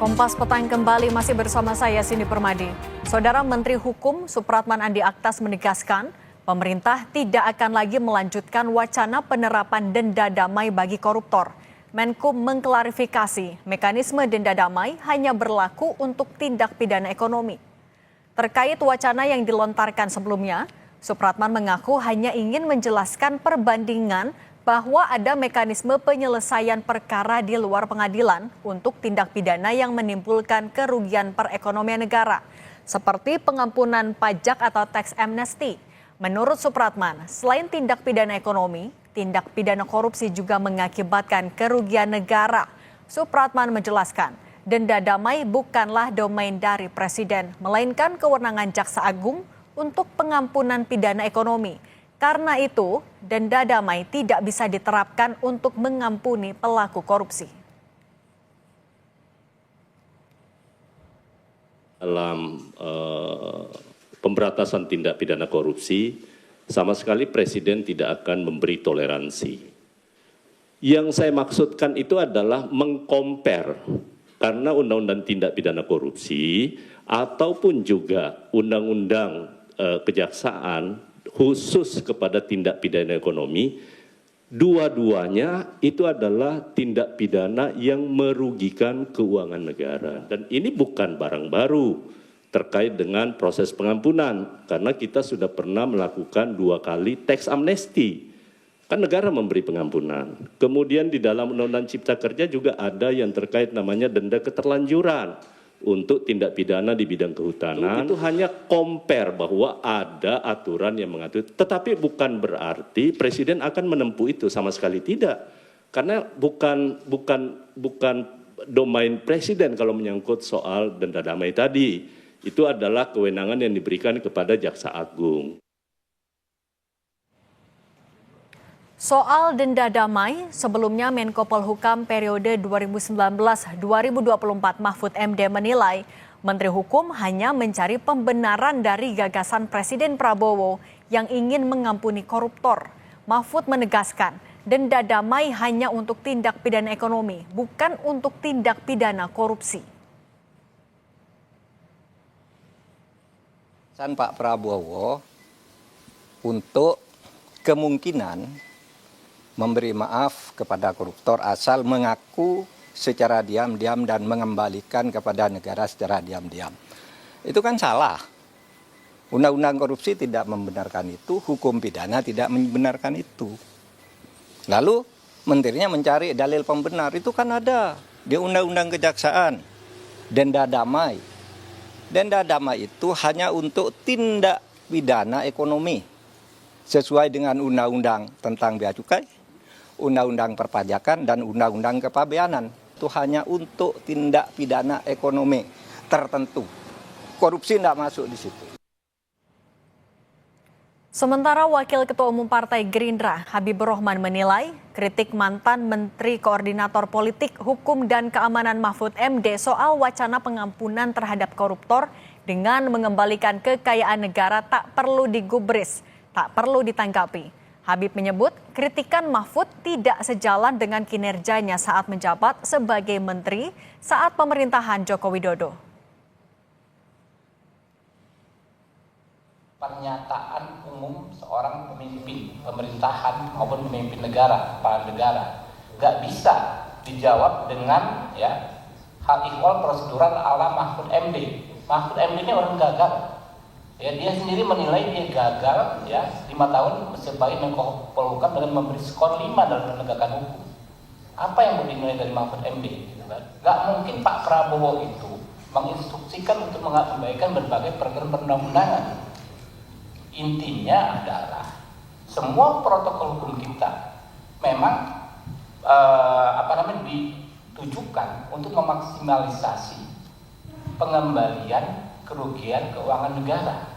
Kompas Petang kembali masih bersama saya Cindy Permadi. Saudara Menteri Hukum Supratman Andi Aktas menegaskan, pemerintah tidak akan lagi melanjutkan wacana penerapan denda damai bagi koruptor. Menkum mengklarifikasi mekanisme denda damai hanya berlaku untuk tindak pidana ekonomi. Terkait wacana yang dilontarkan sebelumnya, Supratman mengaku hanya ingin menjelaskan perbandingan bahwa ada mekanisme penyelesaian perkara di luar pengadilan untuk tindak pidana yang menimbulkan kerugian perekonomian negara, seperti pengampunan pajak atau tax amnesty. Menurut Supratman, selain tindak pidana ekonomi, tindak pidana korupsi juga mengakibatkan kerugian negara. Supratman menjelaskan, denda damai bukanlah domain dari Presiden, melainkan kewenangan Jaksa Agung untuk pengampunan pidana ekonomi. Karena itu, denda damai tidak bisa diterapkan untuk mengampuni pelaku korupsi. Dalam pemberantasan tindak pidana korupsi, sama sekali Presiden tidak akan memberi toleransi. Yang saya maksudkan itu adalah mengcompare, karena undang-undang tindak pidana korupsi ataupun juga undang-undang kejaksaan khusus kepada tindak pidana ekonomi, dua-duanya itu adalah tindak pidana yang merugikan keuangan negara. Dan ini bukan barang baru terkait dengan proses pengampunan, karena kita sudah pernah melakukan 2 kali tax amnesty. Kan negara memberi pengampunan. Kemudian di dalam Undang-Undang Cipta Kerja juga ada yang terkait namanya denda keterlanjuran untuk tindak pidana di bidang kehutanan. Itu hanya compare bahwa ada aturan yang mengatur, tetapi bukan berarti Presiden akan menempuh itu, sama sekali tidak. Karena bukan domain Presiden kalau menyangkut soal denda damai tadi. Itu adalah kewenangan yang diberikan kepada Jaksa Agung. Soal denda damai, sebelumnya Menko Polhukam periode 2019-2024 Mahfud MD menilai Menteri Hukum hanya mencari pembenaran dari gagasan Presiden Prabowo yang ingin mengampuni koruptor. Mahfud menegaskan, denda damai hanya untuk tindak pidana ekonomi, bukan untuk tindak pidana korupsi. Pesan Pak Prabowo untuk kemungkinan memberi maaf kepada koruptor asal mengaku secara diam-diam dan mengembalikan kepada negara secara diam-diam. Itu kan salah. Undang-undang korupsi tidak membenarkan itu, hukum pidana tidak membenarkan itu. Lalu menterinya mencari dalil pembenar, itu kan ada di Undang-Undang Kejaksaan, denda damai. Denda damai itu hanya untuk tindak pidana ekonomi sesuai dengan Undang-Undang tentang Bea Cukai, Undang-Undang Perpajakan, dan Undang-Undang Kepabeanan. Itu hanya untuk tindak pidana ekonomi tertentu. Korupsi tidak masuk di situ. Sementara Wakil Ketua Umum Partai Gerindra, Habibur Rahman menilai kritik mantan Menteri Koordinator Politik, Hukum dan Keamanan Mahfud MD soal wacana pengampunan terhadap koruptor dengan mengembalikan kekayaan negara tak perlu digubris, tak perlu ditanggapi. Habib menyebut kritikan Mahfud tidak sejalan dengan kinerjanya saat menjabat sebagai menteri saat pemerintahan Joko Widodo. Pernyataan umum seorang pemimpin pemerintahan maupun pemimpin negara, kepala negara, nggak bisa dijawab dengan hal ihwal prosedural ala Mahfud MD. Mahfud MD ini orang gagal. Dia sendiri menilai dia gagal 5 tahun sebagai Menko Polhukam dengan memberi skor 5 dalam penegakan hukum. Apa yang mau dinilai dari Mahfud MD? Nggak mungkin Pak Prabowo itu menginstruksikan untuk mengabaikan berbagai peraturan perundang-undangan. Intinya adalah semua protokol hukum kita memang ditujukan untuk memaksimalisasi pengembalian kerugian keuangan negara.